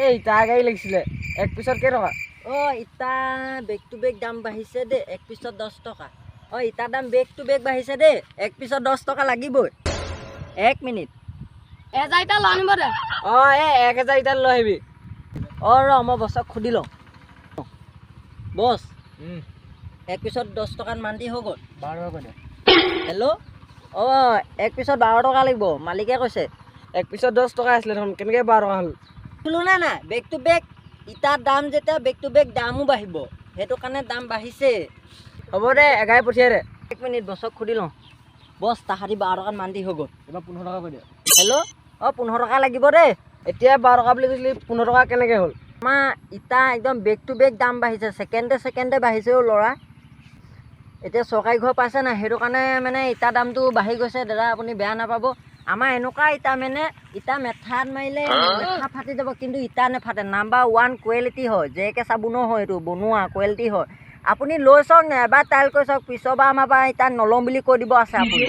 এই ইটা গাড়ী লাগিছিলে এক পিছত কেই টকা? ইটা বেগ টু বেগ দাম বাঢ়িছে দেই, এক পিছত 10 টকা। ইটাৰ দাম বেগ টু বেগ বাঢ়িছে দেই, এক পিছত 10 টকা লাগিবই। 1 মিনিট। 1000 ইটা লৈ আনিব দে। এই 1000 ইটা লৈ আহিবি। মই বছক সুধি লওঁ। বছ এক পিছত 10 টকাত মান্তি হৈ গ'ল। 12 টকা দে। হেল্ল', এক পিছত 12 টকা লাগিব, মালিকে কৈছে। এক পিছত 10 টকা আছিলে দেখোন, কেনেকৈ 12 টকা হ'ল? শুনো নাই বেগ টু বেগ ইটাৰ দাম যেতিয়া বেগ টু বেগ দামো বাঢ়িব, সেইটো কাৰণে দাম বাঢ়িছে। হ'ব দে, এগাই পঠিয়াই দে। 1 মিনিট বছক সুধি লওঁ। বছ তাহাঁতি 12 টকাত মান্তি হৈ গ'ল। এবাৰ 15 টকা কৰি দে। হেল্ল', 15 টকা লাগিব দেই। এতিয়া 12 টকা বুলি কৈছিলি, 15 টকা কেনেকৈ হ'ল? আমাৰ ইটা একদম বেগ টু বেগ দাম বাঢ়িছে, ছেকেণ্ডে বাঢ়িছে ল'ৰা। এতিয়া চৰকাৰী ঘৰ পাইছে নাই, সেইটো কাৰণে মানে ইটা দামটো বাঢ়ি গৈছে। দাদা আপুনি বেয়া নাপাব, আমাৰ এনেকুৱা ইটা মানে ইটা মেথাত মাৰিলে মেথা ফাটি যাব, কিন্তু ইটা নেফাটে। নাম্বাৰ 1 কোৱালিটি হয়, জেকে চাবোনৰ হয়, এইটো বনোৱা কোৱালিটি হয়। আপুনি লৈ চাওক নে, এবাৰ ট্ৰাইল কৰি চাওক, পিছৰবাৰ আমাৰ পৰা ইটা নল'ম বুলি কৈ দিব আছে আপুনি।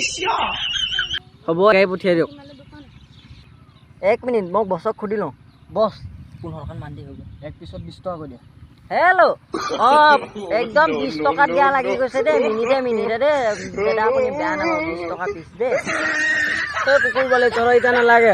হ'ব, এগাই পঠিয়াই দিয়ক। 1 মিনিট মোক বছক সুধি লওঁ। বছ 15 টকাত মান্তি হৈ গ'ল। এক পিছত 20 টকা কৰি দে। হেল্ল', একদম 20 টকাত দিয়া লাগি গৈছে দেই, মিনিটে দেই। দাদা আপুনি বেয়া নাপাব, 20 টকা পিছ দেই। তই কুকুৰ পোৱালি, তহঁতৰ ইটা নালাগে।